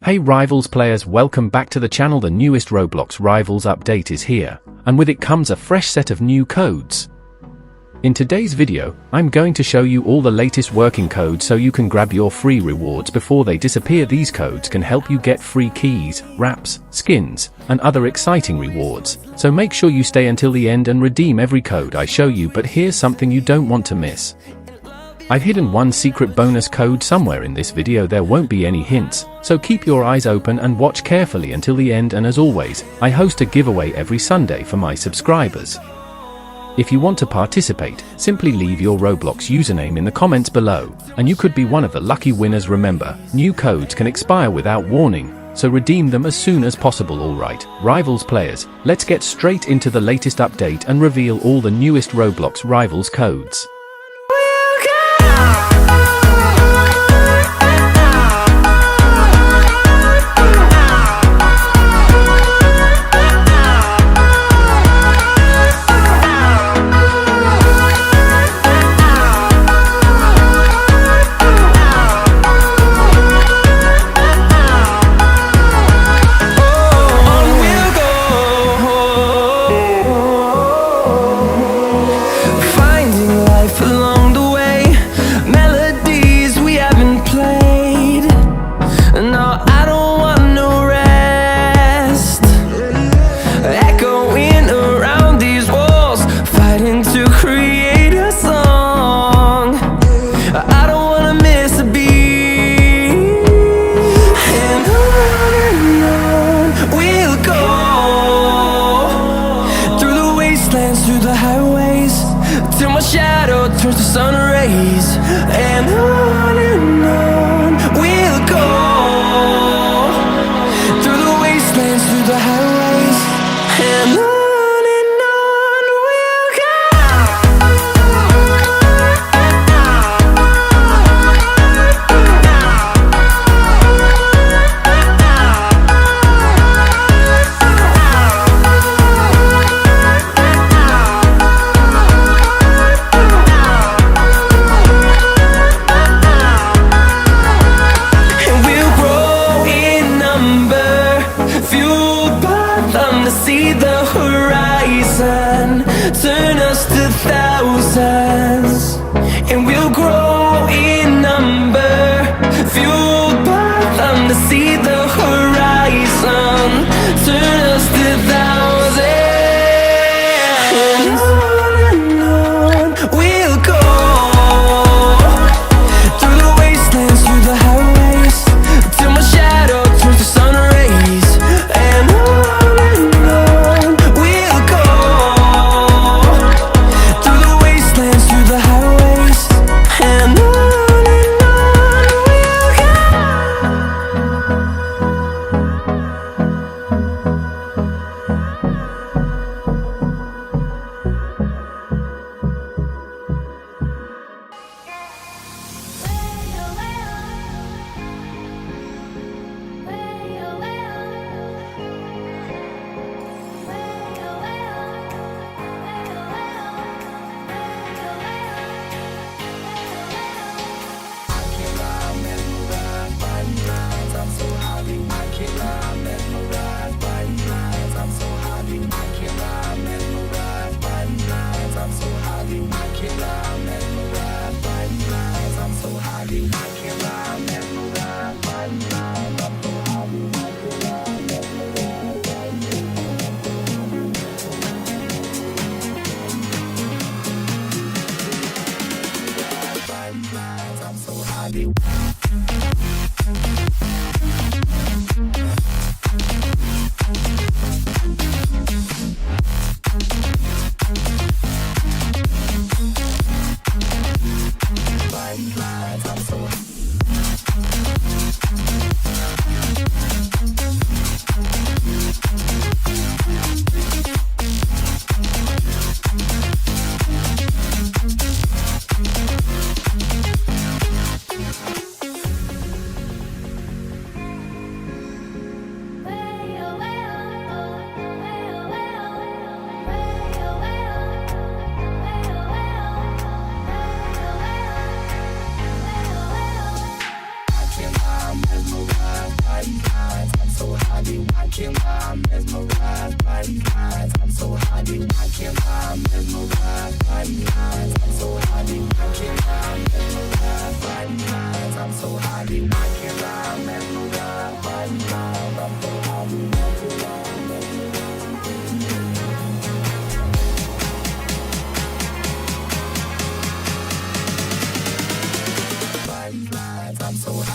Hey Rivals players, welcome back to the channel. The newest Roblox Rivals update is here, and with it comes a fresh set of new codes. In today's video, I'm going to show you all the latest working codes so you can grab your free rewards before they disappear. These codes can help you get free keys, wraps, skins, and other exciting rewards, so make sure you stay until the end and redeem every code I show you. But here's something you don't want to miss. I've hidden one secret bonus code somewhere in this video. There won't be any hints, so keep your eyes open and watch carefully until the end. And as always, I host a giveaway every Sunday for my subscribers. If you want to participate, simply leave your Roblox username in the comments below, and you could be one of the lucky winners. Remember, new codes can expire without warning, so redeem them as soon as possible. Alright, Rivals players, let's get straight into the latest update and reveal all the newest Roblox Rivals codes. Shadow turns to sun rays, and on we'll go through the wastelands, through the highways, and on we'll go. See the horizon turn us to thousands, and we'll grow in number, fueled by them to see the horizon turn us to thousands, and on we'll go through the wastelands, through the highways, till my shadow turns to sun rays, and can't lie, mesmerized by these eyes. I'm so high, I can't lie, mesmerized by these eyes. I'm so high, I can't lie, mesmerized by these eyes. I'm so high, I can't lie, mesmerized by these eyes. I'm so high, I can't lie, mesmerized by these eyes. I'm so high.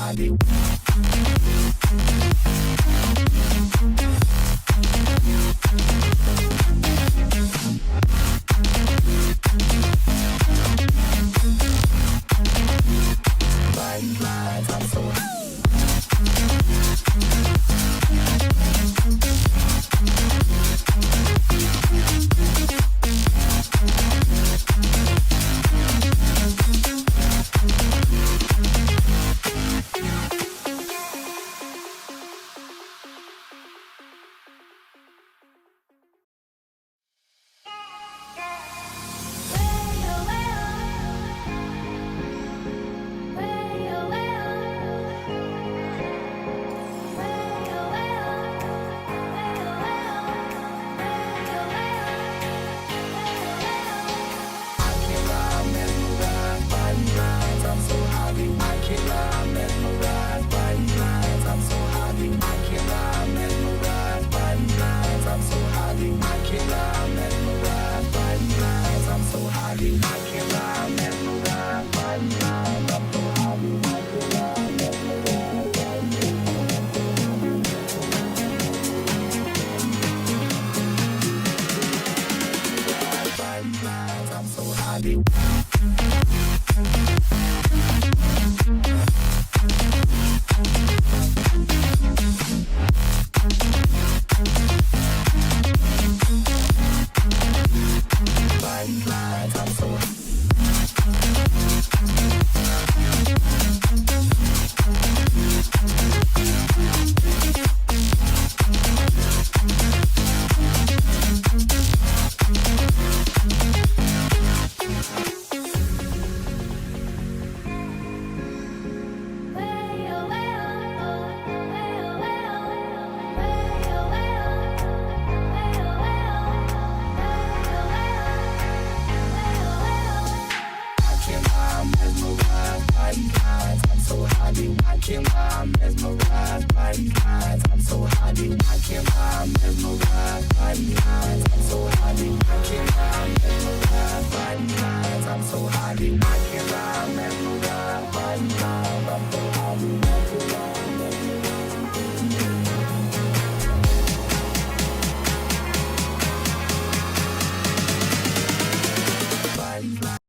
I'm so high,